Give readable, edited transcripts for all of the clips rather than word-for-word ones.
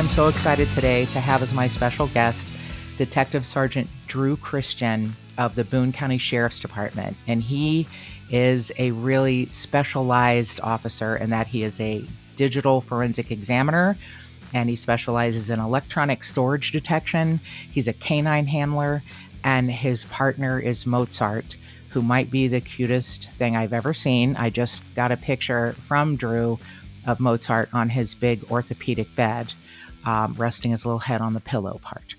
am so excited today to have as my special guest Detective Sgt Drew Christian of the Boone County Sheriff's Department. And he is a really specialized officer in that he is a digital forensic examiner and he specializes in electronic storage detection. He's a canine handler, and his partner is Mozart, who might be the cutest thing I've ever seen. I just got a picture from Drew of Mozart on his big orthopedic bed, resting his little head on the pillow part.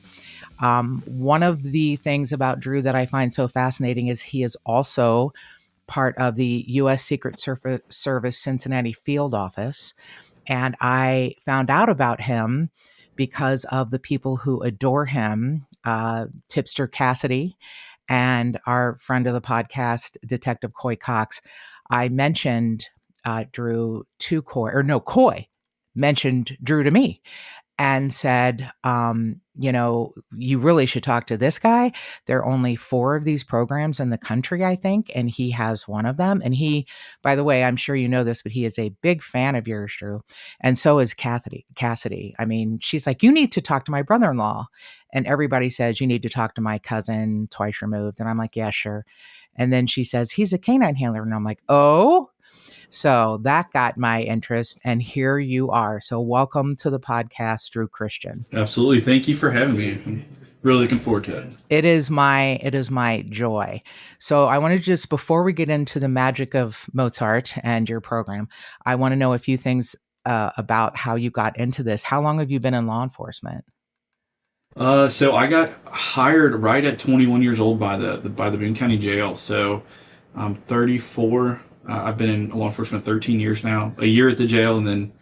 One of the things about Drew that I find so fascinating is he is also part of the U.S. Secret Service Cincinnati field office. And I found out about him because of the people who adore him, Tip-Sters Cassidy and our friend of the podcast, Detective Coy Cox. I mentioned Drew to Coy mentioned Drew to me and said, you really should talk to this guy. There are only 4 of these programs in the country, I think, and he has one of them. And he, by the way, I'm sure you know this, but he is a big fan of yours, Drew. And so is Cassidy. I mean, she's like, you need to talk to my brother-in-law. And everybody says, you need to talk to my cousin twice removed. And I'm like, yeah, sure. And then she says, he's a canine handler. And I'm like, oh. So that got my interest, and here you are. So welcome to the podcast, Drew Christian. Absolutely. Thank you for having me. I'm really looking forward to it. It is my joy. So I want to just, before we get into the magic of Mozart and your program, I want to know a few things about how you got into this. How long have you been in law enforcement? So I got hired right at 21 years old by the Boone County Jail. So I'm 34. I've been in law enforcement 13 years now. A year at the jail, and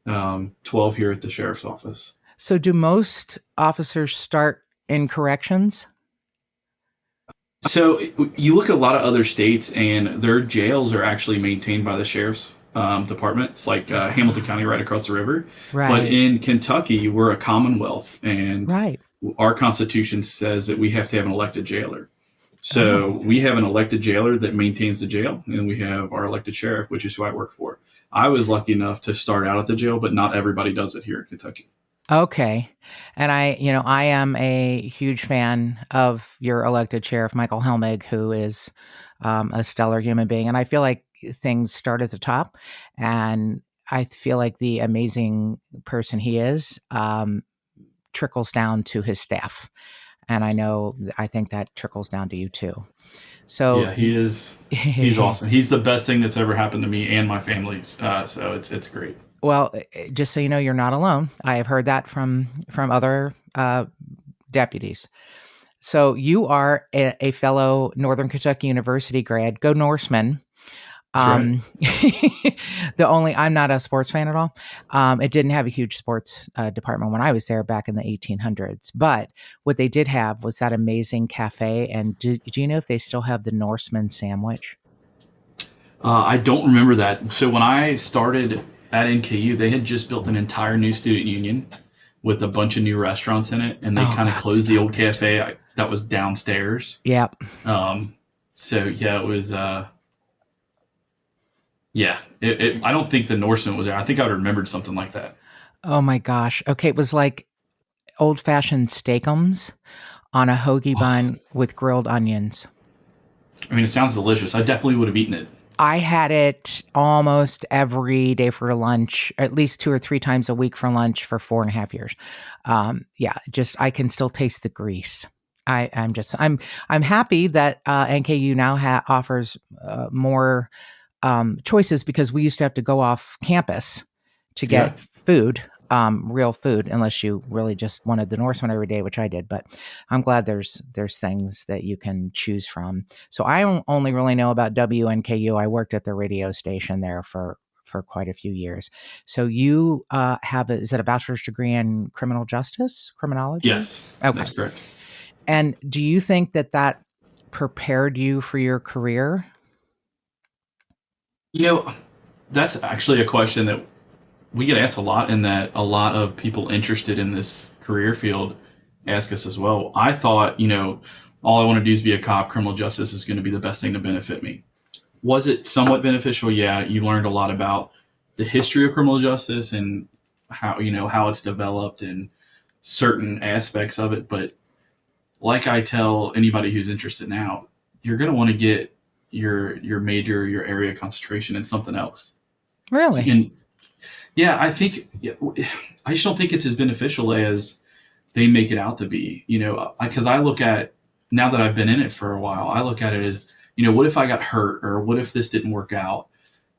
then 12 here at the sheriff's office. So do most officers start in corrections? So you look at a lot of other states, and their jails are actually maintained by the sheriff's department. It's like Hamilton County right across the river. Right. But in Kentucky, we're a commonwealth, and right. Our Constitution says that we have to have an elected jailer. So we have an elected jailer that maintains the jail, and we have our elected sheriff, which is who I work for. I was lucky enough to start out at the jail, but not everybody does it here in Kentucky. Okay. And I am a huge fan of your elected sheriff, Michael Helmig, who is a stellar human being. And I feel like things start at the top, and I feel like the amazing person he is trickles down to his staff. And I think that trickles down to you too. So yeah, he is. He's awesome. He's the best thing that's ever happened to me and my family. So it's great. Well, just so you know, you're not alone. I have heard that from other deputies. So you are a fellow Northern Kentucky University grad. Go Norsemen. Right. I'm not a sports fan at all. It didn't have a huge sports department when I was there back in the 1800s. But what they did have was that amazing cafe. And do you know if they still have the Norseman sandwich? I don't remember that. So when I started at NKU, they had just built an entire new student union with a bunch of new restaurants in it, and they kind of closed the old cafe that was downstairs. Yep. So yeah, it was. Yeah, I don't think the Norseman was there. I think I would have remembered something like that. Oh my gosh. Okay, it was like old-fashioned steakums on a hoagie bun with grilled onions. I mean, it sounds delicious. I definitely would have eaten it. I had it almost every day for lunch, at least 2 or 3 times a week for lunch for 4.5 years. I can still taste the grease. I'm happy that NKU now offers more choices, because we used to have to go off campus to get food, real food, unless you really just wanted the Norseman every day, which I did. But I'm glad there's things that you can choose from. So I only really know about WNKU. I worked at the radio station there for quite a few years. So you is it a bachelor's degree in criminology? Yes, okay. That's correct. And do you think that prepared you for your career? That's actually a question that we get asked a lot, and that a lot of people interested in this career field ask us as well. I thought, all I want to do is be a cop. Criminal justice is going to be the best thing to benefit me. Was it somewhat beneficial? Yeah, you learned a lot about the history of criminal justice and how how it's developed and certain aspects of it. But like I tell anybody who's interested now, you're going to want to get your major, your area concentration in something else. Really? And yeah, I think I just don't think it's as beneficial as they make it out to be. Because I look at, now that I've been in it for a while, I look at it as, what if I got hurt, or what if this didn't work out?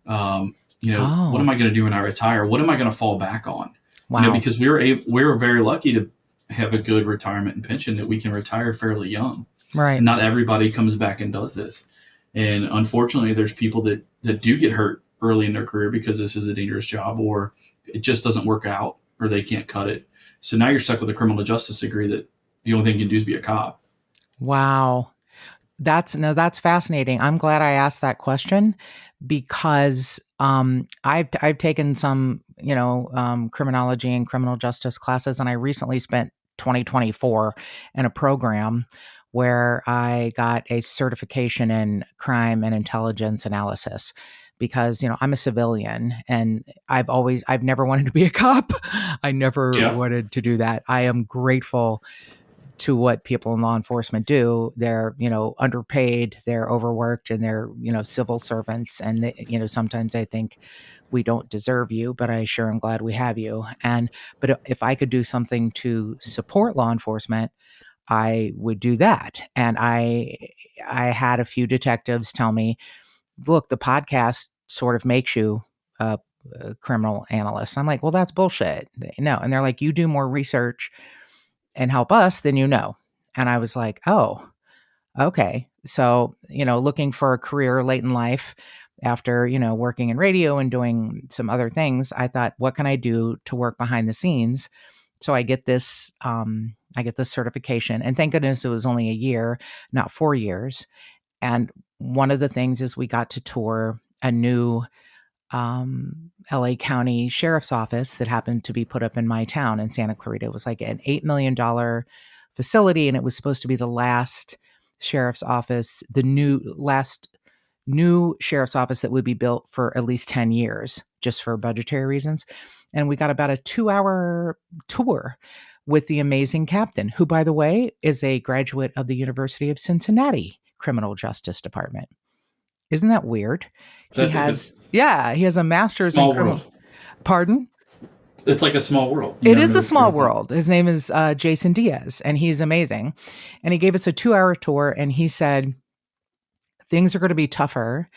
What am Oh, I going to do when I retire? What am I going to fall back on? wow. Because we were very lucky to have a good retirement and pension that we can retire fairly young, Right. and not everybody comes back and does this. And unfortunately, there's people that do get hurt early in their career because this is a dangerous job, or it just doesn't work out, or they can't cut it. So now you're stuck with a criminal justice degree that the only thing you can do is be a cop. Wow. That's fascinating. I'm glad I asked that question because I've taken some criminology and criminal justice classes, and I recently spent 2024 in a program where I got a certification in crime and intelligence analysis because I'm a civilian and I've never wanted to be a cop. I never Yeah, wanted to do that. I am grateful to what people in law enforcement do. They're, underpaid, they're overworked, and they're, civil servants. And, sometimes I think we don't deserve you, but I sure am glad we have you. But if I could do something to support law enforcement, I would do that. And I had a few detectives tell me, look, the podcast sort of makes you a criminal analyst. I'm like, well, that's bullshit. No. And they're like, you do more research and help us, then And I was like, oh, okay. So, looking for a career late in life after, working in radio and doing some other things, I thought, what can I do to work behind the scenes? So I get this certification. And thank goodness it was only a year, not 4 years. And one of the things is we got to tour a new LA County Sheriff's Office that happened to be put up in my town in Santa Clarita. It was like an $8 million facility, and it was supposed to be the last sheriff's office, the new sheriff's office that would be built for at least 10 years, just for budgetary reasons. And we got about a 2 hour tour with the amazing captain, who, by the way, is a graduate of the University of Cincinnati Criminal Justice Department. Isn't that weird? that is He has a master's in small world. criminal. Pardon? It's like a small world. You It never is know a what you're small going to find. world. His name is Jason Diaz, and he's amazing. And he gave us a 2 hour tour, and he said things are going to be tougher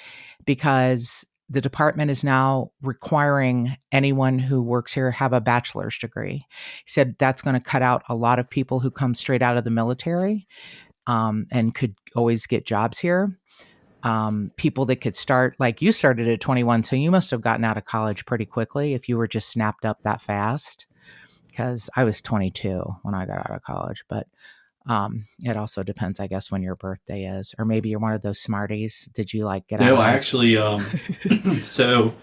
because the department is now requiring anyone who works here have a bachelor's degree. He said that's going to cut out a lot of people who come straight out of the military and could always get jobs here. People that could start, like you started at 21, so you must have gotten out of college pretty quickly if you were just snapped up that fast. Because I was 22 when I got out of college, but it also depends, I guess, when your birthday is, or maybe you're one of those smarties. Did you like get out No, of I high school? actually, so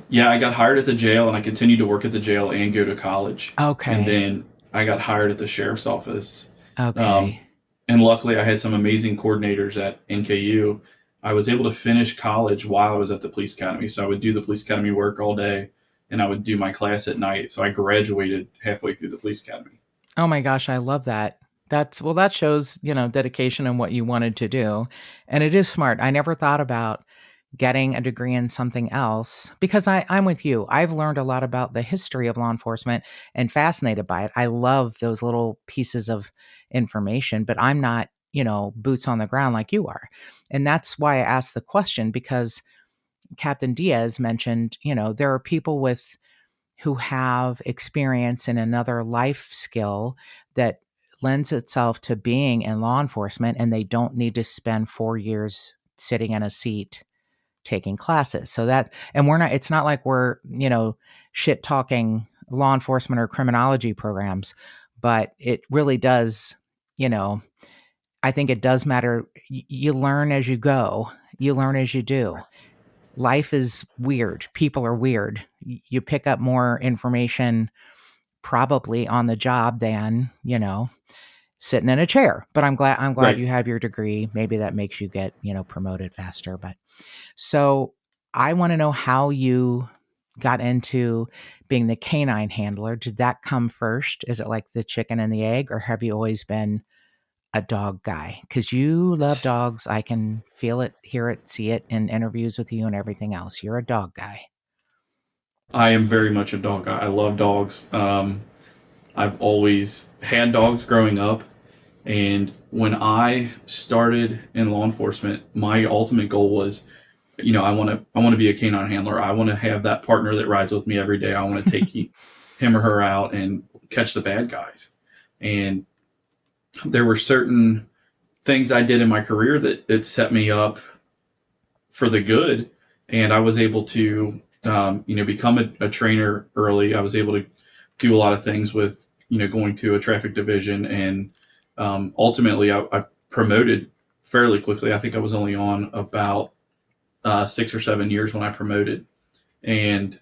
yeah, I got hired at the jail, and I continued to work at the jail and go to college. And Okay, then I got hired at the sheriff's office. Um, okay. and luckily, I had some amazing coordinators at NKU. I was able to finish college while I was at the police academy. So I would do the police academy work all day, and I would do my class at night. So I graduated halfway through the police academy. Oh my gosh, I love that. That shows, dedication and what you wanted to do. And it is smart. I never thought about getting a degree in something else because I'm with you. I've learned a lot about the history of law enforcement and fascinated by it. I love those little pieces of information, but I'm not, boots on the ground like you are. And that's why I asked the question because Captain Diaz mentioned, there are people who have experience in another life skill that lends itself to being in law enforcement and they don't need to spend 4 years sitting in a seat taking classes. So that, and it's not like we're, shit talking law enforcement or criminology programs, but it really does, you know, I think it does matter. You learn as you go, you learn as you do. Life is weird. People are weird. You pick up more information probably on the job than, sitting in a chair. But I'm glad Right. you have your degree. Maybe that makes you get, promoted faster. But so I want to know how you got into being the canine handler, did that come first? Is it like the chicken and the egg, or have you always been a dog guy? Because you love dogs. I can feel it, hear it, see it in interviews with you and everything else. You're a dog guy. I am very much a dog guy. I love dogs. I've always had dogs growing up. And when I started in law enforcement, my ultimate goal was, I want to be a canine handler. I want to have that partner that rides with me every day. I want to take him or her out and catch the bad guys. And there were certain things I did in my career that it set me up for the good. And I was able to, become a trainer early. I was able to do a lot of things with, going to a traffic division. And ultimately, I promoted fairly quickly. I think I was only on about 6 or 7 years when I promoted. And,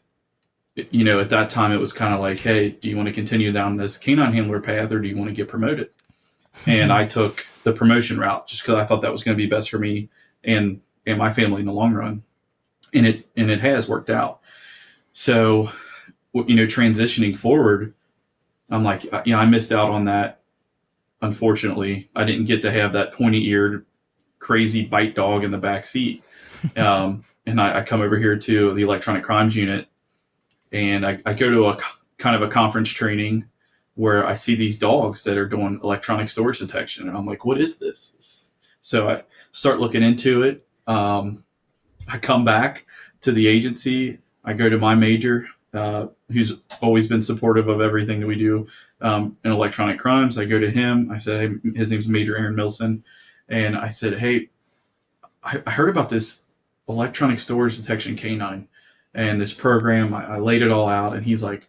at that time, it was kind of like, hey, do you want to continue down this canine handler path or do you want to get promoted? And I took the promotion route just because I thought that was going to be best for me and my family in the long run. And it has worked out. So, transitioning forward, I'm like, I missed out on that. Unfortunately, I didn't get to have that pointy-eared, crazy bite dog in the back seat. And I come over here to the electronic crimes unit, and I go to a kind of a conference training where I see these dogs that are doing electronic storage detection, and I'm like, what is this? So I start looking into it. I come back to the agency. I go to my major, who's always been supportive of everything that we do in electronic crimes. I go to him. I said, hey, his name's Major Aaron Milson. And I said, hey, I heard about this electronic storage detection canine and this program. I laid it all out. And he's like,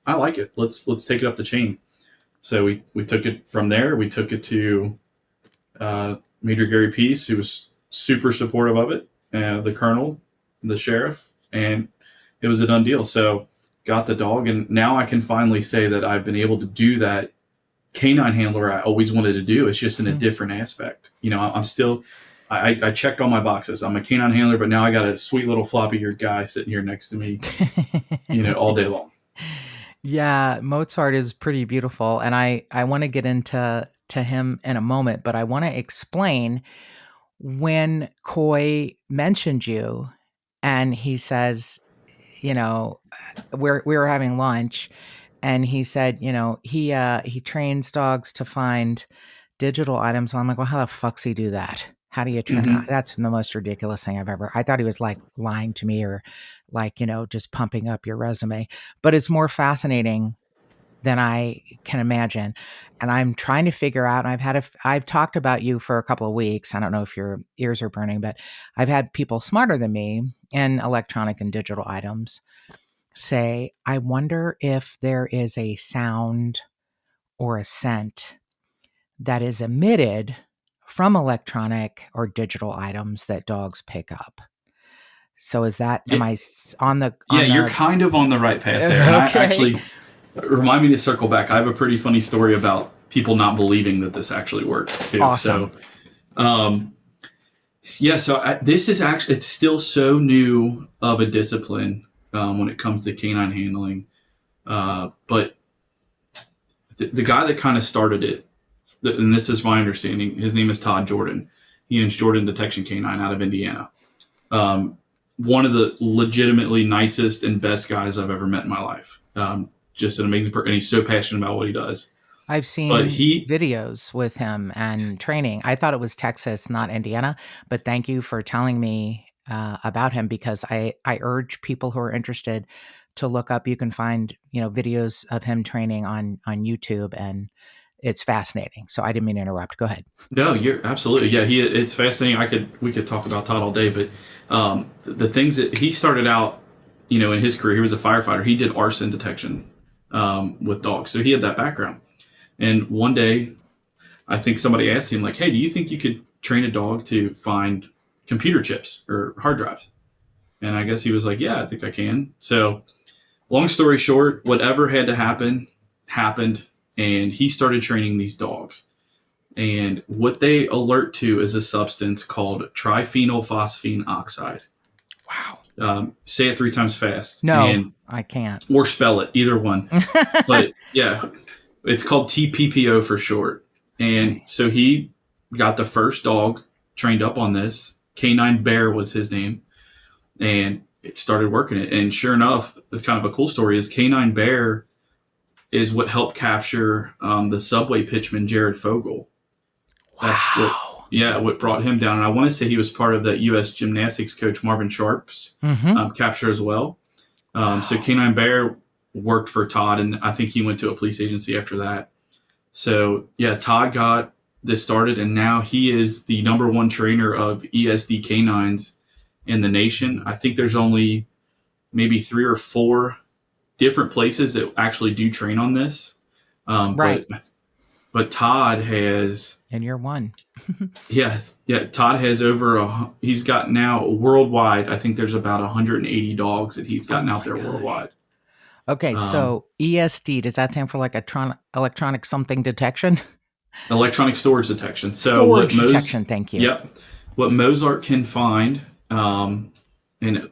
I like it. Let's take it up the chain. So we took it from there. We took it to Major Gary Peace, who was super supportive of it, the colonel, the sheriff, and it was a done deal. So got the dog, and now I can finally say that I've been able to do that canine handler I always wanted to do. It's just in a different aspect. I'm still, I checked all my boxes. I'm a canine handler, but now I got a sweet little floppy-eared guy sitting here next to me, all day long. Yeah, Mozart is pretty beautiful, and I want to get into him in a moment, but I want to explain when Coy mentioned you, and he says, you know, we were having lunch, and he said, he trains dogs to find digital items. I'm like, well, how the fuck's he do that? How do you train? Mm-hmm. That's the most ridiculous thing I've ever. I thought he was like lying to me or like, just pumping up your resume. But it's more fascinating than I can imagine. And I'm trying to figure out, and I've talked about you for a couple of weeks. I don't know if your ears are burning, but I've had people smarter than me in electronic and digital items say, I wonder if there is a sound or a scent that is emitted from electronic or digital items that dogs pick up. So is that, Yeah, am I on yeah, you're the, kind of on the right path there. And I okay. actually remind me to circle back. I have a pretty funny story about people not believing that this actually works too. Awesome. So, um, yeah, so this is actually, it's still so new of a discipline when it comes to canine handling. But the guy that kind of started it, and this is my understanding, his name is Todd Jordan. He owns Jordan Detection Canine out of Indiana. Um, One of the legitimately nicest and best guys I've ever met in my life. Just an amazing person, and he's so passionate about what he does. I've But seen he, videos with him and training. I thought it was Texas, not Indiana, but thank you for telling me about him because I urge people who are interested to look up. You can find videos of him training on YouTube, and it's fascinating. So I didn't mean to interrupt. Go ahead. no, you're absolutely, yeah. It's fascinating. We could talk about Todd all day, but the things that he started out, in his career, he was a firefighter. He did arson detection with dogs, so he had that background. And one day, I think somebody asked him, like, "Hey, do you think you could train a dog to find computer chips or hard drives?" And I guess he was like, "Yeah, I think I can." So, long story short, whatever had to happen happened, and he started training these dogs. And what they alert to is a substance called triphenylphosphine oxide. Wow. Say it 3 times fast, No, and I can't. or spell it, either one. But yeah, it's called TPPO for short. And Okay. so he got the first dog trained up on this. Canine Bear was his name, and it started working it. And sure enough, it's kind of a cool story. Is Canine Bear is what helped capture the Subway pitchman Jared Fogle. That's what, Wow. yeah, what brought him down. And I want to say he was part of that U.S. gymnastics coach Marvin Sharp's Mm-hmm. capture as well. So Wow. Canine Bear worked for Todd, and I think he went to a police agency after that. So yeah, Todd got this started, and now he is the number one trainer of ESD canines in the nation. I think there's only maybe 3 or 4 different places that actually do train on this. Um, Right. but but Todd has, And you're one. yeah, Todd has he's got now worldwide. I think there's about 180 dogs that he's Oh gotten out my there gosh. worldwide. Okay, Um, so ESD, does that stand for like electronic something detection? Electronic storage detection. So Storage detection, thank you. Yep, what Mozart can find, and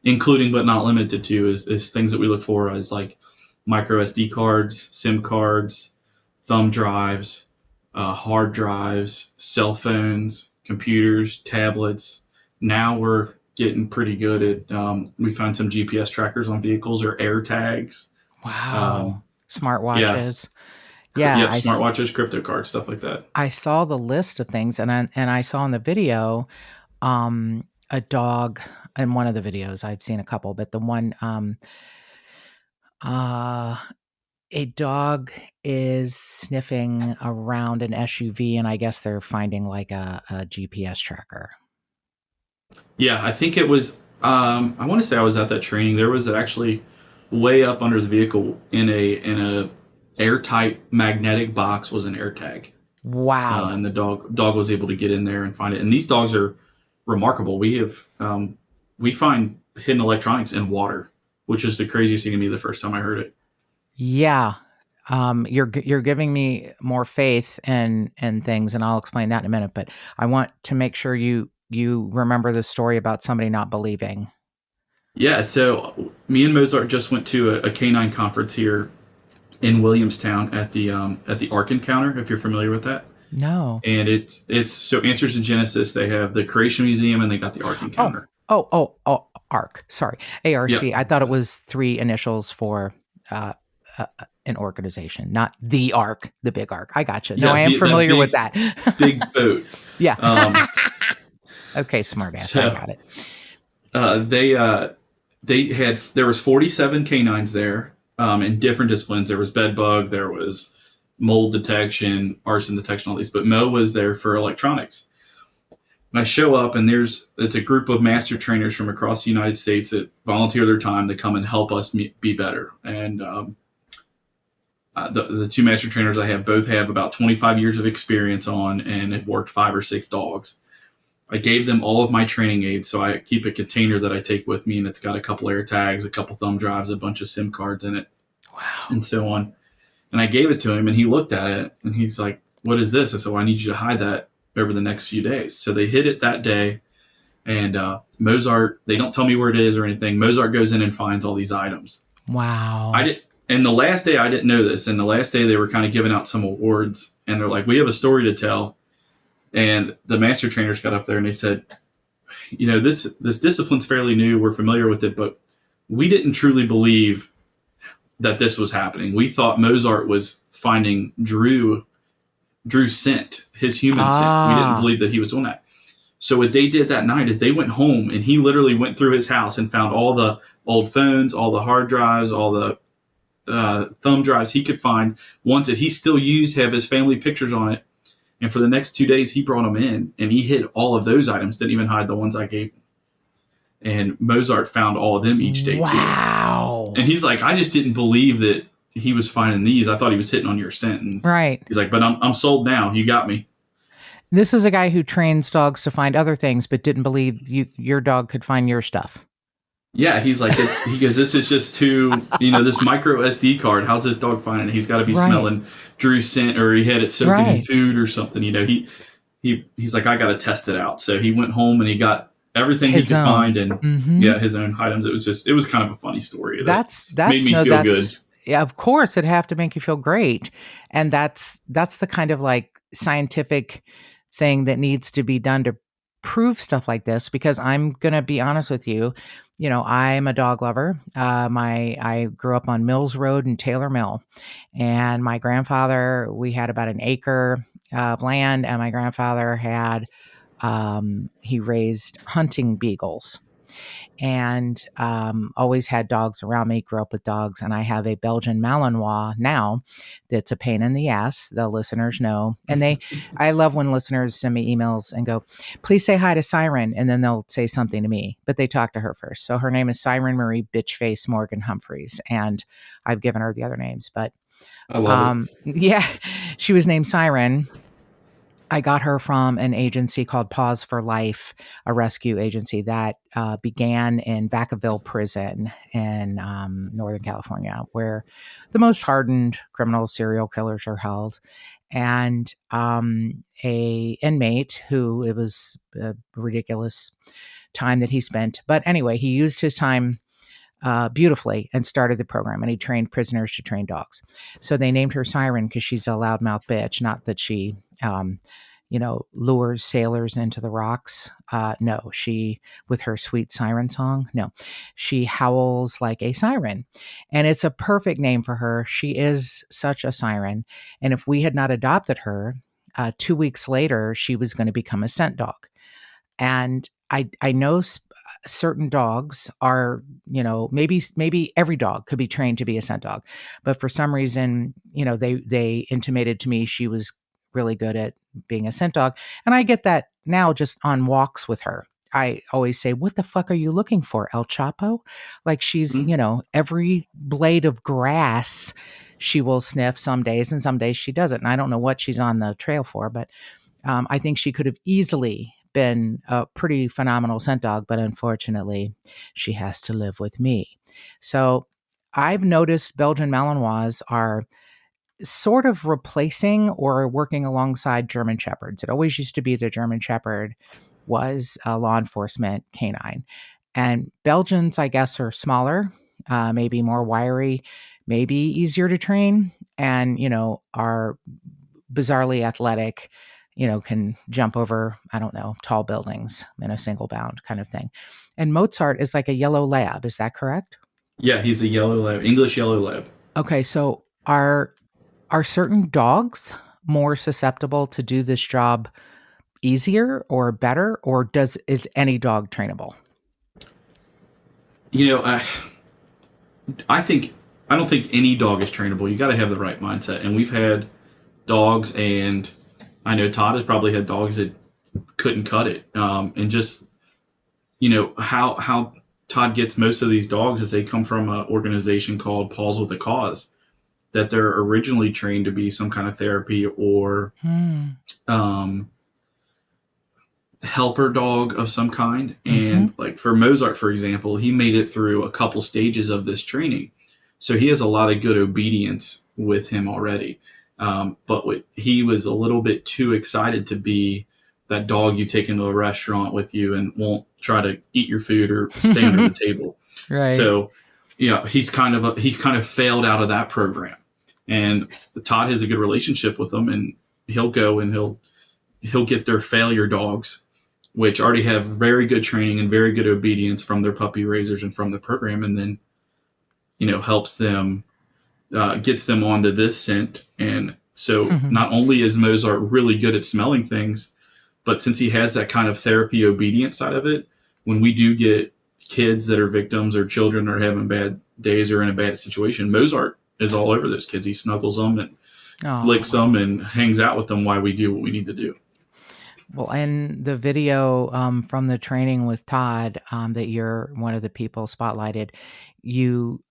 including but not limited to, is things that we look for as like micro SD cards, SIM cards, thumb drives, hard drives, cell phones, computers, tablets. Now we're getting pretty good at. We find some GPS trackers on vehicles or air tags. Wow. Um, yeah, Smartwatches. Yeah, yep, smartwatches, crypto cards, stuff like that. I saw the list of things and I saw in the video a dog in one of the videos. I've seen a couple, but the one uh a dog is sniffing around an SUV and I guess they're finding like a GPS tracker. Yeah, I think it was. I want to say I was at that training. There was actually way up under the vehicle in a airtight magnetic box was an air tag, Wow. and the dog was able to get in there and find it. And these dogs are remarkable. We find hidden electronics in water, which is the craziest thing to me the first time I heard it. Yeah. You're giving me more faith and things, and I'll explain that in a minute. But I want to make sure you remember the story about somebody not believing. Yeah, so me and Mozart just went to a canine conference here in Williamstown at the Ark Encounter, if you're familiar with that. No. And it's so Answers in Genesis. They have the Creation Museum and they got the Ark Oh, Encounter. ARC. Sorry, ARC. Yep. I thought it was 3 initials for uh, an organization, not the ARC, the big ARC. I gotcha. No, Yeah, I am that familiar with that. big boat. Yeah. Um, Okay, smartass. I so got it. uh, they uh, there was 47 canines there in different disciplines. There was bed bug, there was mold detection, arson detection, all these. But Mo was there for electronics. And I show up, and it's a group of master trainers from across the United States that volunteer their time to come and help us be better. And the 2 master trainers I have both have about 25 years of experience on and have worked 5 or 6 dogs. I gave them all of my training aids, so I keep a container that I take with me, and it's got a couple air tags, a couple thumb drives, a bunch of SIM cards in it, Wow. and so on. And I gave it to him, and he looked at it, and he's like, "What is this?" I said, "Well, I need you to hide that over the next few days." So they hid it that day, and Mozart. They don't tell me where it is or anything. Mozart goes in and finds all these items. I Wow. did. And the last day I didn't know this, and the last day they were kind of giving out some awards, and they're like, "We have a story to tell." And the master trainers got up there and they said, this discipline's fairly new. We're familiar with it, but we didn't truly believe that this was happening. We thought Mozart was finding Drew's scent, his human scent. We didn't Ah. believe that he was doing that. So what they did that night is they went home and he literally went through his house and found all the old phones, all the hard drives, all the thumb drives he could find, ones that he still used, have his family pictures on it. And for the next 2 days, he brought them in and he hid all of those items, didn't even hide the ones I gave him. And Mozart found all of them each day too. And Wow. he's like, I just didn't believe that he was finding these. I thought he was hitting on your scent. And Right. he's like, but I'm sold now. You got me. This is a guy who trains dogs to find other things, but didn't believe your dog could find your stuff. Yeah, he's like, he goes, this is just this micro SD card. How's this dog finding it? He's got to be Right. smelling Drew's scent, or he had it soaking in Right. food or something. He's like, I got to test it out. So he went home and he got everything he His could find, own. and Hmm. yeah, his own items. It was kind of a funny story that made That's me no, feel good. that's yeah, of course it'd have to make you feel great. And that's the kind of like scientific thing that needs to be done to prove stuff like this, because I'm gonna be honest with you, I'm a dog lover. I grew up on Mills Road in Taylor Mill, and my grandfather, we had about an acre of land, and my grandfather had he raised hunting beagles, and always had dogs around me, grew up with dogs. And I have a Belgian Malinois now that's a pain in the ass. The listeners know. And I love when listeners send me emails and go, please say hi to Siren. And then they'll say something to me, but they talk to her first. So her name is Siren Marie Bitchface Morgan Humphreys. And I've given her the other names, but I love it. yeah, she was named Siren. I got her from an agency called Pause for Life, a rescue agency that began in Vacaville Prison in Northern California, where the most hardened criminals, serial killers are held. And a inmate who, it was a ridiculous time that he spent, but anyway, he used his time beautifully and started the program. And he trained prisoners to train dogs. So they named her Siren because she's a loudmouth bitch. Not that she, lures sailors into the rocks. No, she, with her sweet siren song, no, she howls like a siren. And it's a perfect name for her. She is such a siren. And if we had not adopted her, 2 weeks later, she was going to become a scent dog. And I know certain dogs are, maybe every dog could be trained to be a scent dog, but for some reason, they intimated to me she was really good at being a scent dog. And I get that now just on walks with her. I always say, what the fuck are you looking for, El Chapo? Like she's, Mhm. every blade of grass she will sniff some days, and some days she doesn't. And I don't know what she's on the trail for, but I think she could have easily been a pretty phenomenal scent dog, but unfortunately, she has to live with me. So I've noticed Belgian Malinois are sort of replacing or working alongside German Shepherds. It always used to be the German Shepherd was a law enforcement canine. And Belgians, I guess, are smaller, maybe more wiry, maybe easier to train, and, are bizarrely athletic, can jump over, I don't know, tall buildings in a single bound kind of thing. And Mozart is like a yellow lab. Is that correct? Yeah, he's a yellow lab, English yellow lab. Okay. So are certain dogs more susceptible to do this job easier or better, or is any dog trainable? You know, I think I don't think any dog is trainable. You got to have the right mindset. And we've had dogs, and I know Todd has probably had dogs that couldn't cut it. And just how Todd gets most of these dogs is they come from an organization called Paws with a Cause, that they're originally trained to be some kind of therapy or Hmm. um, helper dog of some kind. Mm-hmm. And like for Mozart, for example, he made it through a couple stages of this training. So he has a lot of good obedience with him already. He was a little bit too excited to be that dog you take into a restaurant with you and won't try to eat your food or stay under the table. Right. So, he kind of failed out of that program. And Todd has a good relationship with them, and he'll go and he'll get their failure dogs, which already have very good training and very good obedience from their puppy raisers and from the program, and then helps them, gets them onto this scent. And so not only is Mozart really good at smelling things, but since he has that kind of therapy obedience side of it, when we do get kids that are victims or children that are having bad days or in a bad situation, Mozart is all over those kids. He snuggles them and licks Oh. them and hangs out with them while we do what we need to do. Well, in the video from the training with Todd, that you're one of the people spotlighted,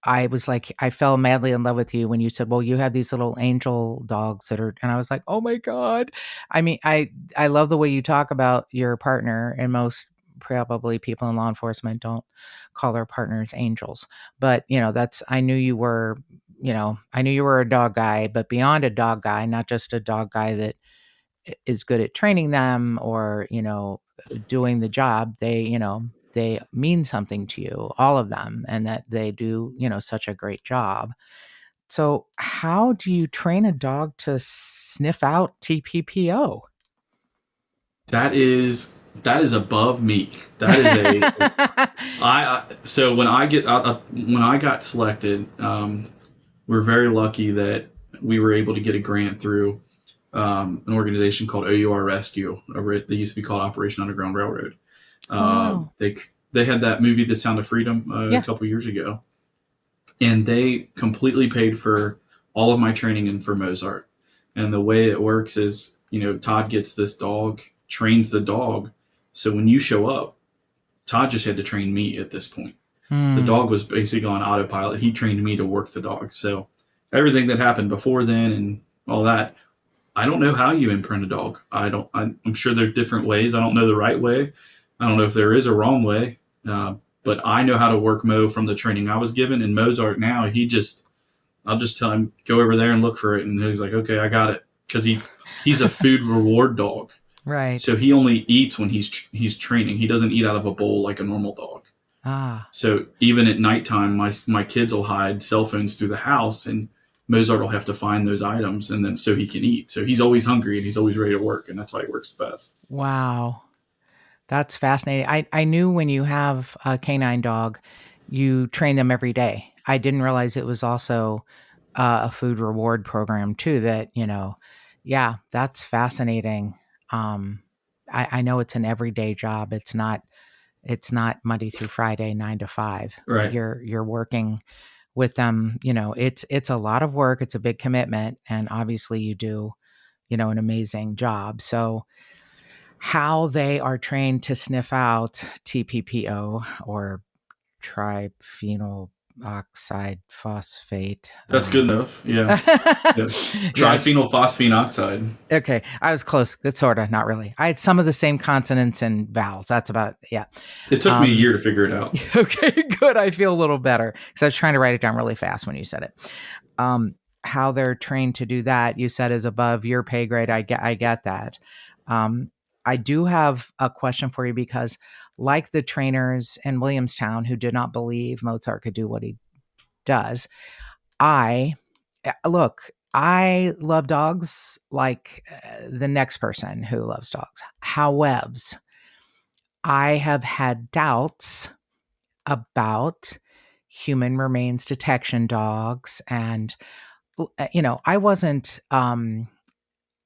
I was like, I fell madly in love with you when you said, "Well, you have these little angel dogs that are," and I was like, "Oh my god!" I mean, I love the way you talk about your partner, and most probably people in law enforcement don't call their partners angels, but that's I knew you were a dog guy, but beyond a dog guy, not just a dog guy that is good at training them or doing the job, they mean something to you, all of them, and that they do, such a great job. So, how do you train a dog to sniff out TPPO? That is above me. That is a so when I got selected, we're very lucky that we were able to get a grant through an organization called OUR Rescue. They used to be called Operation Underground Railroad. Oh, wow. They had that movie, The Sound of Freedom, a Yeah. couple years ago, and they completely paid for all of my training and for Mozart. And the way it works is, Todd gets this dog, trains the dog. So when you show up, Todd just had to train me at this point. The Hmm. dog was basically on autopilot. He trained me to work the dog. So everything that happened before then and all that, I don't know how you imprint a dog. I'm sure there's different ways. I don't know the right way. I don't know if there is a wrong way. But I know how to work Mo from the training I was given. And Mozart now, I'll just tell him, go over there and look for it. And he's like, okay, I got it. Because he's a food reward dog. Right. So he only eats when he's training. He doesn't eat out of a bowl like a normal dog. Ah. So even at nighttime, my kids will hide cell phones through the house, and Mozart will have to find those items, and then so he can eat. So he's always hungry and he's always ready to work, and that's why he works the best. Wow. That's fascinating. I knew when you have a canine dog, you train them every day. I didn't realize it was also a food reward program too. Yeah, that's fascinating. Um, I know it's an everyday job. It's not Monday through Friday, 9 to 5. Right. You're working with them. It's a lot of work. It's a big commitment, and obviously you do an amazing job. So how they are trained to sniff out TPPO, or triphenyl oxide phosphate. That's good enough. Yeah. Yeah. Yeah. Triphenyl phosphine oxide. Okay. I was close. It's sort of not really. I had some of the same consonants and vowels. That's about it. Yeah. It took me a Um, year to figure it out. okay. Good. I feel a little better because I was trying to write it down really fast when you said it. Um, how they're trained to do that, you said, is above your pay grade. I get that. Um, I do have a question for you because, like the trainers in Williamstown who did not believe Mozart could do what he does, I look. I love dogs like the next person who loves dogs. However, I have had doubts about human remains detection dogs, and I wasn't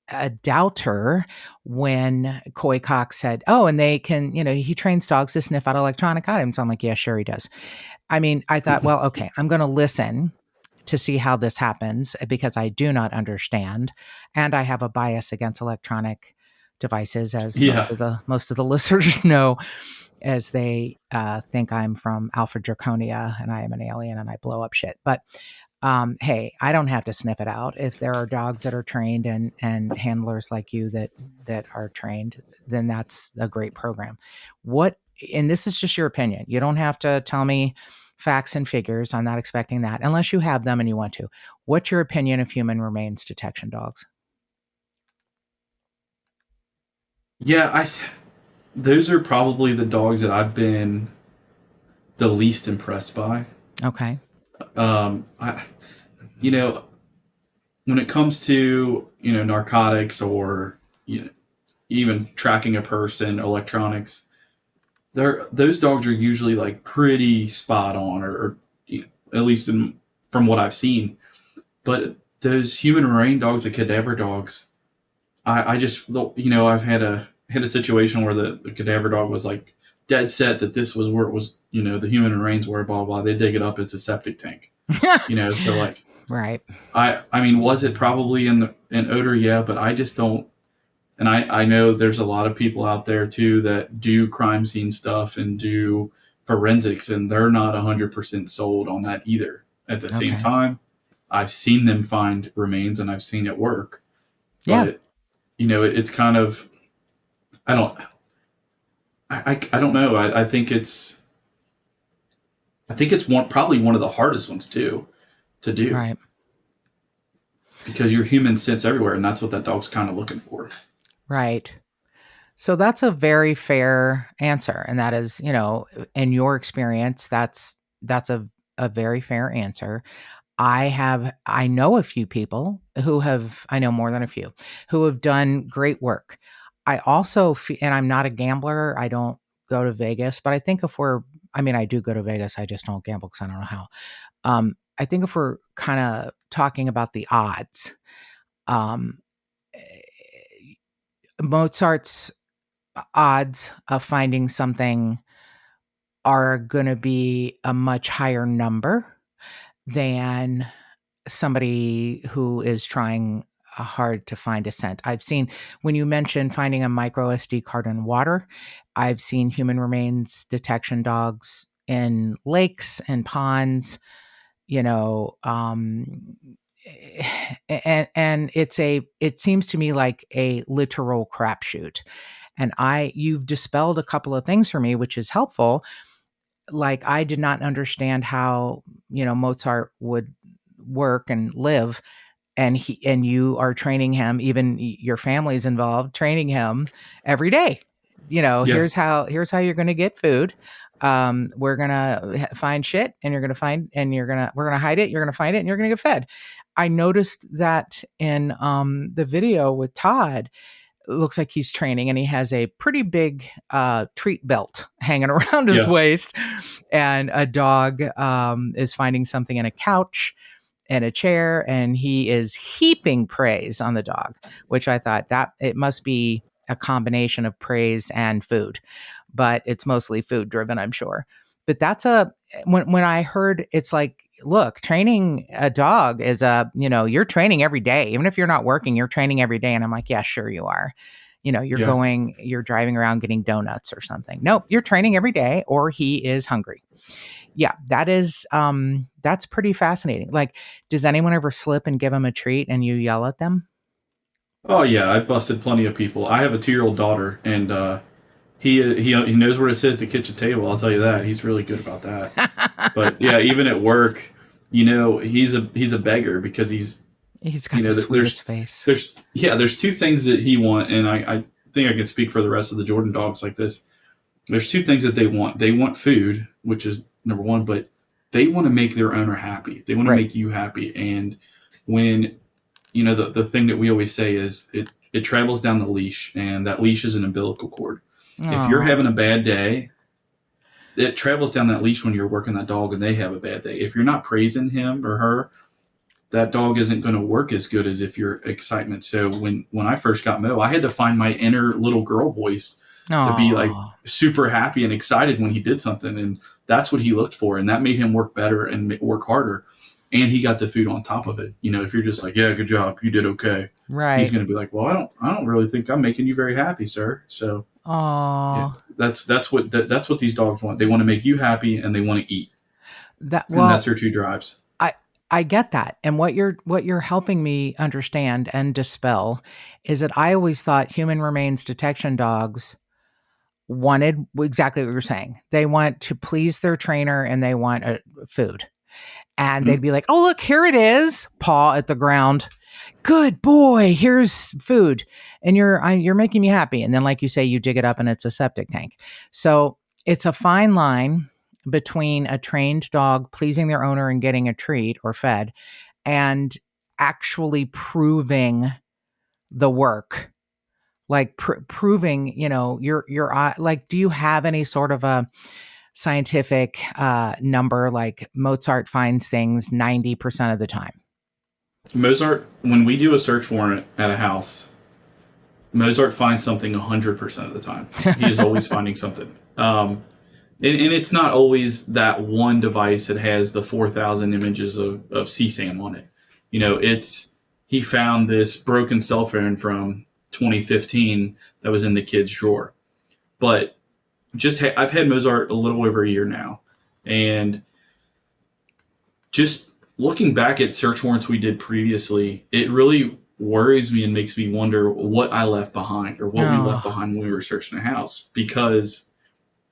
a doubter when Coy Cox said, "Oh, and they can, he trains dogs to sniff out electronic items." I'm like, "Yeah, sure he does." I mean, I thought, well, okay, I'm going to listen to see how this happens because I do not understand, and I have a bias against electronic devices, as Yeah. most of the listeners know, as they think I'm from Alpha Draconia and I am an alien and I blow up shit. But hey, I don't have to sniff it out. If there are dogs that are trained and handlers like you that are trained, then that's a great program. What and this is just your opinion. You don't have to tell me facts and figures. I'm not expecting that unless you have them and you want to. What's your opinion of human remains detection dogs? Yeah, those are probably the dogs that I've been the least impressed by. Okay. I, you know, when it comes to narcotics or even tracking a person, electronics, those dogs are usually like pretty spot on, or at least from what I've seen. But those human remain dogs, the cadaver dogs, I just I've had a situation where the cadaver dog was like dead set that this was where it was, the human remains were, blah blah. They dig it up, it's a septic tank, so like Right. I mean, was it probably in odor? Yeah, but I just don't. And I know there's a lot of people out there too that do crime scene stuff and do forensics, and they're not 100% sold on that either. At the same Okay. time, I've seen them find remains and I've seen it work, Yeah. but it's kind of I don't I don't know. I think it's probably one of the hardest ones too to do Right. because your human sense everywhere, and that's what that dog's kind of looking for. Right. So that's a very fair answer, and that is, in your experience, that's a very fair answer. I know a few people who have I know more than a few who have done great work. I also and I'm not a gambler. I don't go to Vegas, but I think if we're I mean, I do go to Vegas. I just don't gamble because I don't know how. I think if we're kind of talking about the odds, um, Mozart's odds of finding something are going to be a much higher number than somebody who is trying hard to find a scent. I've seen when you mentioned finding a micro SD card in water, I've seen human remains detection dogs in lakes and ponds, you know, and it seems to me like a literal crapshoot. And you've dispelled a couple of things for me, which is helpful. Like I did not understand how, Mozart would work and live, and you are training him, even your family's involved training him every day. Here's Yes. how you're going to get food. We're going to find shit, and we're going to hide it, you're going to find it, and you're going to get fed. I noticed that in the video with Todd. It looks like he's training, and he has a pretty big treat belt hanging around his Yeah. waist, and a dog is finding something in a couch and a chair, and he is heaping praise on the dog, which I thought that it must be a combination of praise and food, but it's mostly food driven, I'm sure. But when I heard, it's like, look, training a dog is you're training every day. Even if you're not working, you're training every day. And I'm like, yeah, sure you are. Yeah. You're driving around getting donuts or something. Nope, you're training every day, or he is hungry. Yeah, that's pretty fascinating. Like, does anyone ever slip and give him a treat and you yell at them? Oh yeah, I've busted plenty of people. I have a 2-year-old daughter, and he knows where to sit at the kitchen table. I'll tell you that. He's really good about that. But yeah, even at work, he's a beggar because He's got the sweetest face. there's two things that he want, and I think I can speak for the rest of the Jordan dogs like this. There's two things that they want. They want food, which is number one, but they want to make their owner happy. They want to Right. make you happy. And when the thing that we always say is it travels down the leash, and that leash is an umbilical cord. If you're Oh, having a bad day, it travels down that leash when you're working that dog and they have a bad day. If you're not praising him or her, that dog isn't going to work as good as if you're excitement. So when I first got Mo, I had to find my inner little girl voice to be like oh, super happy and excited when he did something, and that's what he looked for, and that made him work better and work harder. And he got the food on top of it. If you're just like, yeah, good job, you did okay, he's right. going to be like, well, I don't really think I'm making you very happy, sir. So yeah, Oh, that's what these dogs want. They want to make you happy and they want to eat, and that's well, their two drives. I I get that. And what you're helping me understand and dispel is that I always thought human remains detection dogs wanted exactly what you're saying. They want to please their trainer, and they want food. And they'd Mhm. be like, "Oh, look, here it is." Paw at the ground. "Good boy, here's food." And you're making me happy. And then, like you say, you dig it up and it's a septic tank. So it's a fine line between a trained dog pleasing their owner and getting a treat or fed, and actually proving the work. Like proving, like, do you have any sort of a scientific number, like Mozart finds things 90% of the time? Mozart, when we do a search warrant at a house, Mozart finds something 100% of the time. He is always finding something. And it's not always that one device that has the 4,000 images of CSAM on it. He found this broken cell phone from 2015 that was in the kid's drawer. But I've had Mozart a little over a year now, and just looking back at search warrants we did previously, it really worries me and makes me wonder what I left behind or what we left Oh, behind when we were searching a house. Because,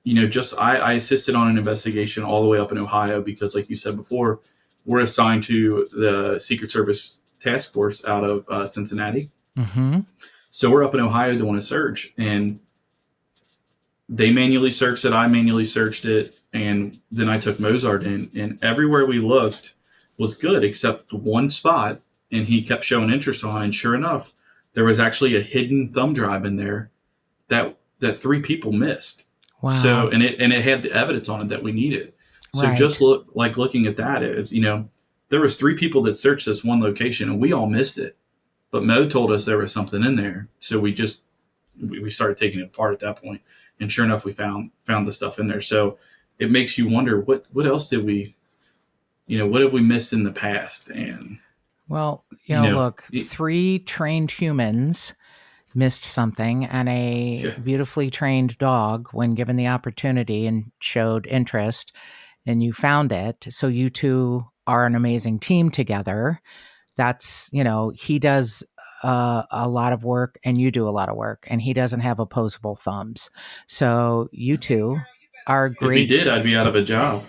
just I assisted on an investigation all the way up in Ohio because, like you said before, we're assigned to the Secret Service task force out of Cincinnati. mm-hmm. So we're up in Ohio doing a search, and They manually searched it. I manually searched it, and then I took Mozart in, and everywhere we looked was good except one spot, and he kept showing interest on. And sure enough, there was actually a hidden thumb drive in there that three people missed. So Wow. and it had the evidence on it that we needed. So just Right. looking at that is, there was three people that searched this one location and we all missed it. But Mo told us there was something in there, so we started taking it apart at that point, and sure enough, we found the stuff in there. So it makes you wonder what else did we, what have we missed in the past, and Well, you know, look, it, three trained humans missed something, and a yeah, beautifully trained dog, when given the opportunity and showed interest, and you found it. So you two are an amazing team together. That's, he does a lot of work and you do a lot of work, and he doesn't have opposable thumbs. So you two are if he did, great. I'd be out of a job.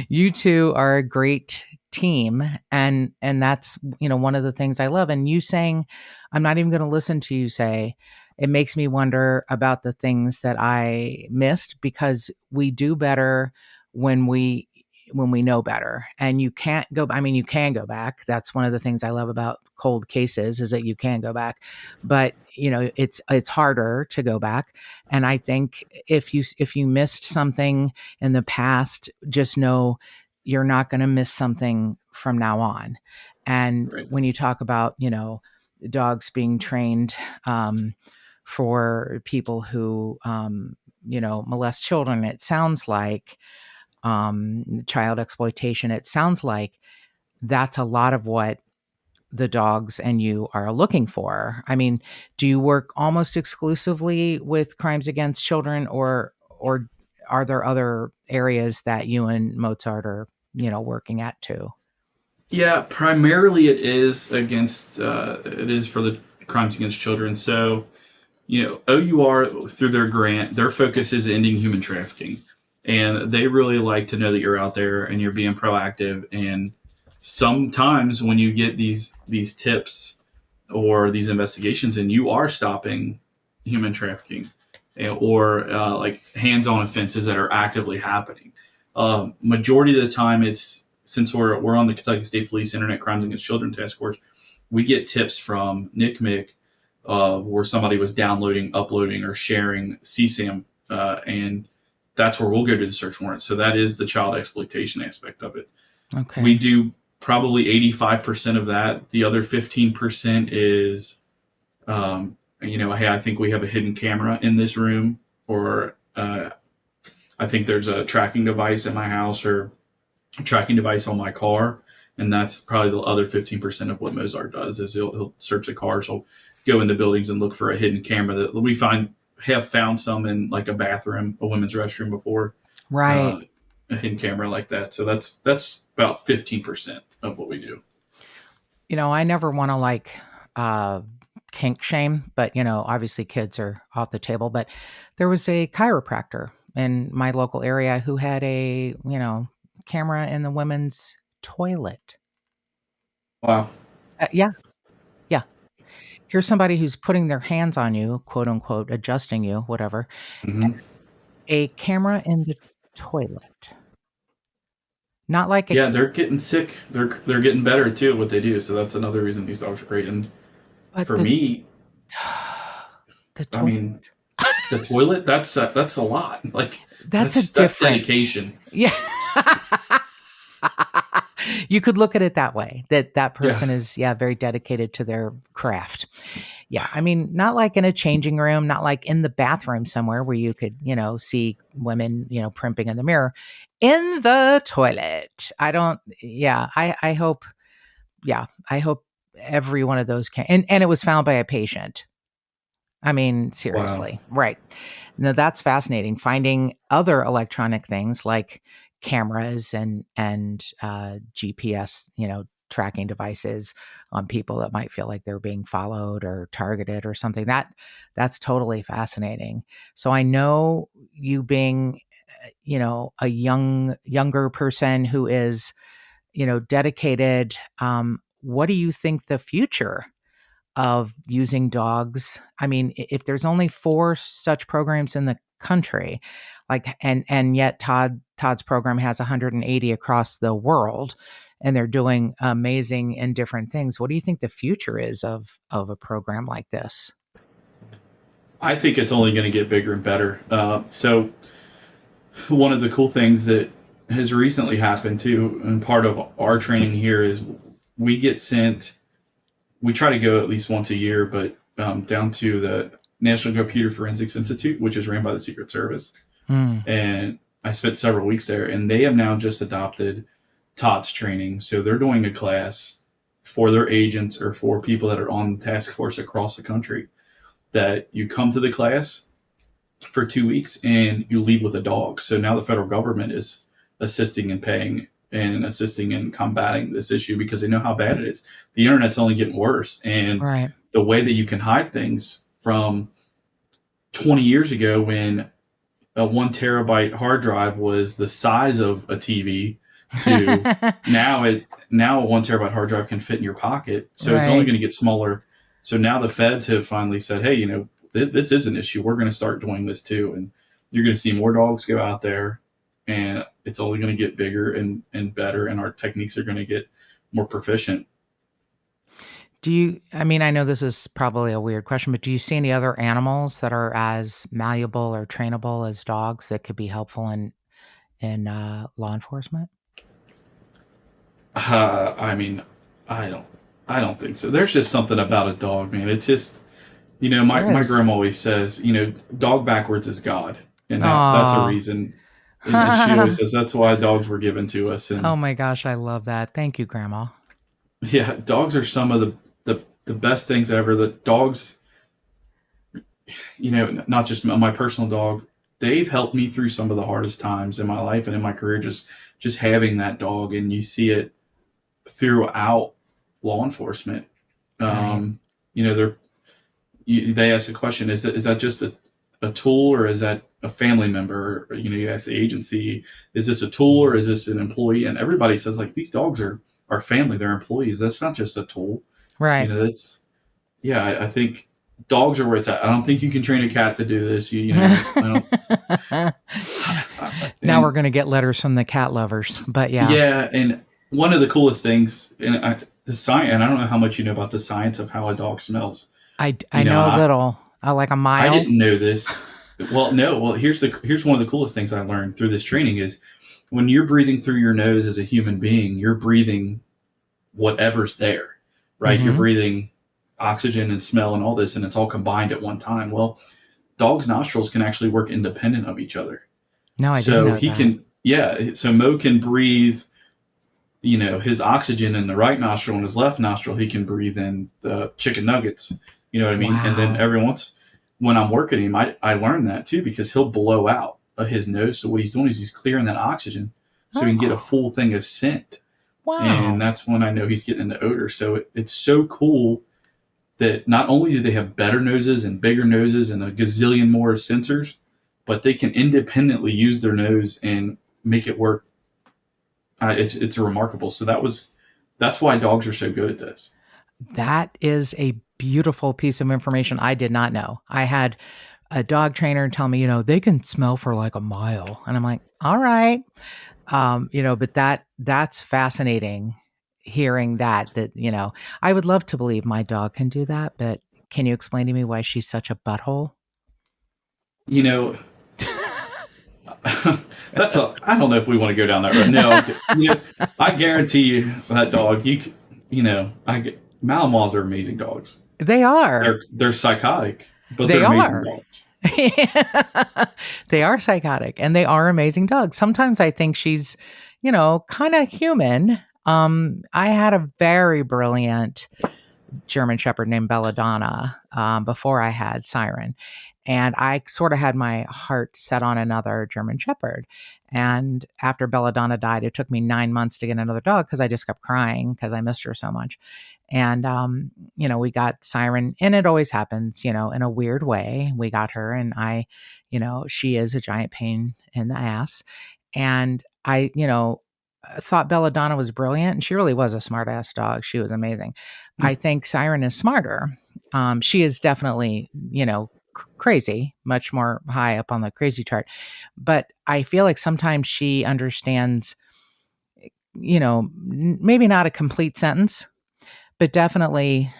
You two are a great team, and that's, one of the things I love. And you saying, I'm not even going to listen to you say, it makes me wonder about the things that I missed, because we do better when we know better. And you can't go, I mean, you can go back. That's one of the things I love about cold cases, is that you can go back, but it's harder to go back. And I think if you missed something in the past, just know you're not going to miss something from now on. And Right. when you talk about, dogs being trained, for people who, molest children, it sounds like, child exploitation, it sounds like that's a lot of what the dogs and you are looking for. I mean, do you work almost exclusively with crimes against children, or are there other areas that you and Mozart are, working at too? Yeah, primarily it is for the crimes against children. So OUR, through their grant, their focus is ending human trafficking. And they really like to know that you're out there and you're being proactive. And sometimes when you get these tips or these investigations and you are stopping human trafficking, or like hands-on offenses that are actively happening, majority of the time, it's since we're on the Kentucky State Police Internet Crimes Against Children Task Force, we get tips from NCMEC, where somebody was downloading, uploading, or sharing CSAM, and that's where we'll go to the search warrant. So that is the child exploitation aspect of it. We Okay. do probably 85% of that. The other 15% is, hey, I think we have a hidden camera in this room, or I think there's a tracking device in my house, or a tracking device on my car. And that's probably the other 15% of what Mozart does is he'll search the cars. He'll go into buildings and look for a hidden camera that we have found some in like a bathroom, a women's restroom before, Right. uh, a hidden camera like that. So that's about 15% of what we do. I never want to uh kink shame, but obviously kids are off the table, but there was a chiropractor in my local area who had a, camera in the women's toilet. Wow. Yeah. Yeah. Here's somebody who's putting their hands on you, quote unquote, adjusting you, whatever. Hmm. A camera in the toilet. Not like a, Yeah, they're getting sick. They're getting better too at what they do. So that's another reason these dogs are great. And but for me, the I toilet. mean, the toilet, that's a lot. Like That's a that's different. dedication. Yeah. You could look at it that way, that Yeah. person is, yeah, very dedicated to their craft. Yeah, I mean, not like in a changing room, not like in the bathroom somewhere where you could, see women, primping in the mirror. In the toilet. I don't, yeah, I hope, yeah, I hope every one of those can, and it was found by a patient. I mean, Wow. seriously. Right. Now that's fascinating. Finding other electronic things like cameras and GPS, tracking devices on people that might feel like they're being followed or targeted or something. That's totally fascinating. So I know you being, a younger person who is, dedicated. What do you think the future of using dogs. I mean, if there's only 4 such programs in the country, like, and yet Todd's program has 180 across the world, and they're doing amazing and different things. What do you think the future is of a program like this? I think it's only going to get bigger and better. So one of the cool things that has recently happened too, and part of our training here is we get sent. We try to go at least once a year, but down to the National Computer Forensics Institute, which is ran by the Secret Service, Hmm. and I spent several weeks there, and they have now just adopted TOTS training. So they're doing a class for their agents or for people that are on the task force across the country that you come to the class for 2 weeks and you leave with a dog. So now the federal government is assisting and paying and assisting in combating this issue because they know how bad it is. The internet's only getting worse. And Right. the way that you can hide things from 20 years ago when a 1 terabyte hard drive was the size of a TV to now a 1 terabyte hard drive can fit in your pocket. So it's only Right. going to get smaller. So now the feds have finally said, hey, this is an issue. We're going to start doing this too. And you're going to see more dogs go out there and it's only going to get bigger and better. And our techniques are going to get more proficient. I mean, I know this is probably a weird question, but do you see any other animals that are as malleable or trainable as dogs that could be helpful in law enforcement? I mean, I don't, I don't think so. There's just something about a dog, man. It's just, There my is. grandma always says, dog backwards is God, and that's a Aw. reason. And she always says that's why dogs were given to us. Oh And my gosh, I love that. Thank you, Grandma. yeah, dogs are some of the best things ever. The dogs, not just my personal dog, they've helped me through some of the hardest times in my life and in my career. Just having that dog, and you see it throughout law enforcement. Right. Um, they're they ask a question: is that just a tool, or is that a family member? Or, you ask the agency: is this a tool, or is this an employee? And everybody says like these dogs are family, they're employees. That's not just a tool. Right. That's yeah. I think dogs are where it's at. I don't think you can train a cat to do this. I don't. Now we're And going to get letters from the cat lovers, but yeah, yeah, and one of the coolest things, the science, and I don't know how much you know about the science of how a dog smells. I And know a little, like a I mile. didn't know this. Well, no. Well, here's one of the coolest things I learned through this training is when you're breathing through your nose as a human being, you're breathing whatever's there, right? You're Hmm. breathing oxygen and smell and all this, and it's all combined at one time. Well, dogs' nostrils can actually work independent of each other. No, I didn't So know he that. can, yeah. So Mo can breathe, his oxygen in the right nostril and his left nostril. He can breathe in the chicken nuggets. You know what I mean? And then Wow. every once when I'm working him, I learned that too because he'll blow out of his nose. So what he's doing is he's clearing that oxygen so he can get a Oh, full thing of scent. And wow. that's when I know he's getting into odor. So it's so cool that not only do they have better noses and bigger noses and a gazillion more sensors, but they can independently use their nose and make it work. It's remarkable. So that's why dogs are so good at this. That is a beautiful piece of information I did not know. I had a dog trainer tell me, they can smell for like a mile. And I'm like, all right. But that's fascinating hearing that, I would love to believe my dog can do that, but can you explain to me why she's such a butthole? You know, I don't know if we want to go down that road. No, I guarantee you that dog. Malinois are amazing dogs. They are. They're psychotic, but they're They amazing are. dogs. They are psychotic and they are amazing dogs. Sometimes I think she's, kind of human. I had a very brilliant German Shepherd named Belladonna before I had Siren. And I sort of had my heart set on another German Shepherd. And after Belladonna died, it took me 9 months to get another dog because I just kept crying because I missed her so much. And, we got Siren, and it always happens, in a weird way. We got her, and she is a giant pain in the ass. And I thought Belladonna was brilliant, and she really was a smart ass dog. She was amazing. I think Siren is smarter. She is definitely, crazy, much more high up on the crazy chart. But I feel like sometimes she understands, maybe not a complete sentence, but definitely,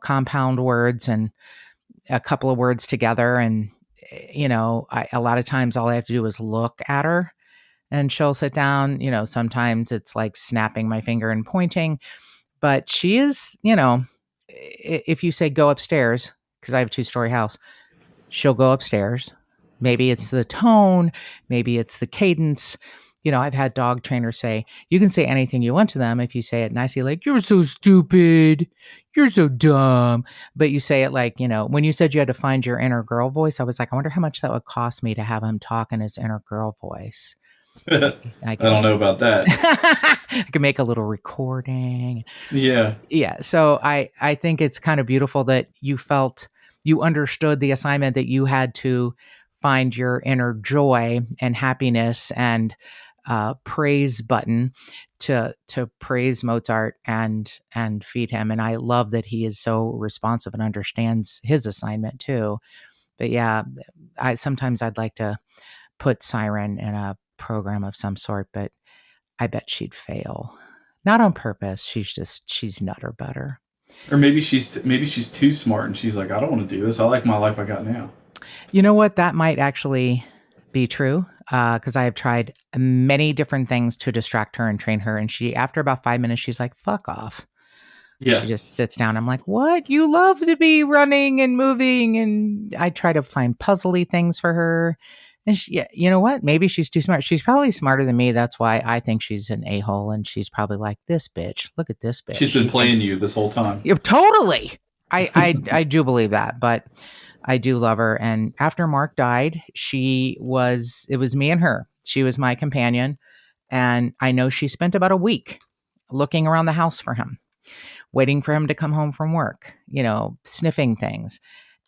compound words and a couple of words together. And, a lot of times all I have to do is look at her and she'll sit down. Sometimes it's like snapping my finger and pointing, but she is, if you say go upstairs, because I have a 2-story house, she'll go upstairs. Maybe it's the tone, maybe it's the cadence. I've had dog trainers say, you can say anything you want to them if you say it nicely, like, you're so stupid, you're so dumb. But you say it like, when you said you had to find your inner girl voice, I was like, I wonder how much that would cost me to have him talk in his inner girl voice. I I could don't make know about that. I could make a little recording. Yeah. Yeah. So I think it's kind of beautiful that you felt you understood the assignment, that you had to find your inner joy and happiness and praise button to praise Mozart and feed him. And I love that he is so responsive and understands his assignment too. But yeah, I'd like to put Siren in a program of some sort, but I bet she'd fail. Not on purpose. She's nutter butter. Or maybe she's too smart and she's like, I don't want to do this. I like my life I got now. You know what? That might actually be true, because I have tried many different things to distract her and train her. And after about 5 minutes, she's like, fuck off. Yeah. She just sits down. I'm like, what? You love to be running and moving. And I try to find puzzly things for her. And you know what? Maybe she's too smart. She's probably smarter than me. That's why I think she's an a-hole. And she's probably like, this bitch. Look at this bitch. She's been playing you this whole time. Yeah, totally. I do believe that, but I do love her. And after Mark died, it was me and her. She was my companion. And I know she spent about a week looking around the house for him, waiting for him to come home from work, sniffing things.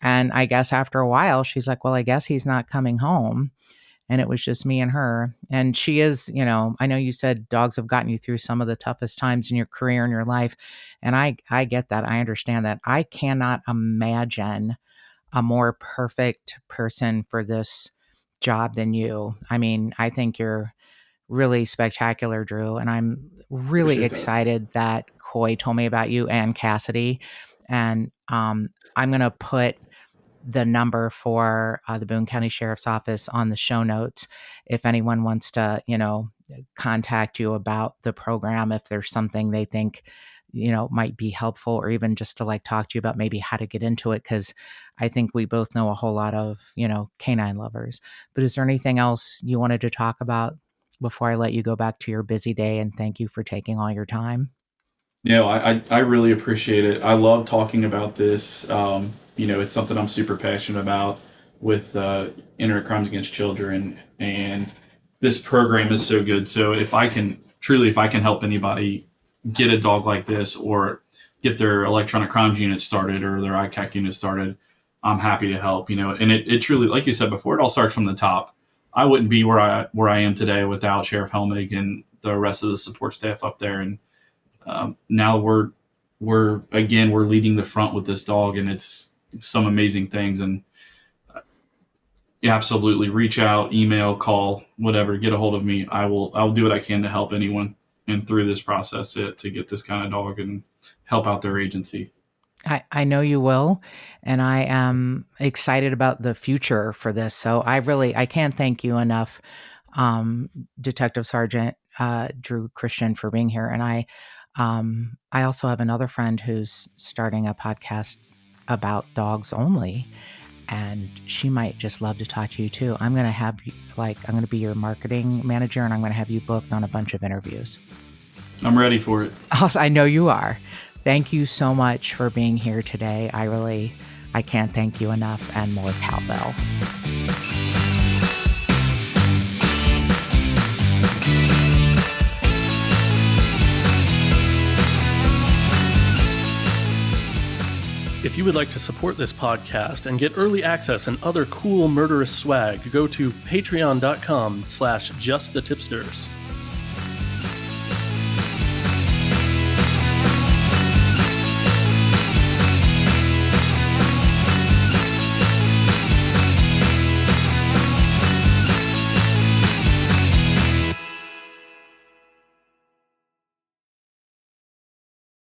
And I guess after a while, she's like, well, I guess he's not coming home. And it was just me and her. And she is, I know you said dogs have gotten you through some of the toughest times in your career and your life. And I get that. I understand that. I cannot imagine a more perfect person for this job than you. I mean, I think you're really spectacular, Drew. And I'm really excited that Coy told me about you and Cassidy. And I'm going to put the number for the Boone County Sheriff's Office on the show notes if anyone wants to, contact you about the program, if there's something they think, might be helpful, or even just to like talk to you about maybe how to get into it. Cause I think we both know a whole lot of, canine lovers. But is there anything else you wanted to talk about before I let you go back to your busy day? And thank you for taking all your time. I really appreciate it. I love talking about this. It's something I'm super passionate about with internet crimes against children, and this program is so good. So if I can help anybody get a dog like this, or get their electronic crimes unit started, or their ICAC unit started, I'm happy to help. And it truly, like you said before, it all starts from the top. I wouldn't be where I am today without Sheriff Helmig and the rest of the support staff up there. And now we're leading the front with this dog, and it's some amazing things. And absolutely, reach out, email, call, whatever, get a hold of me. I'll do what I can to help anyone and through this process to get this kind of dog and help out their agency. I know you will, and I am excited about the future for this. So I can't thank you enough, Detective Sergeant Drew Christian, for being here. And I also have another friend who's starting a podcast about dogs only, and she might just love to talk to you too. I'm going to be your marketing manager, and I'm going to have you booked on a bunch of interviews. I'm ready for it. I know you are. Thank you so much for being here today. I can't thank you enough, and more cowbell. If you would like to support this podcast and get early access and other cool murderous swag, go to patreon.com/justthetipsters.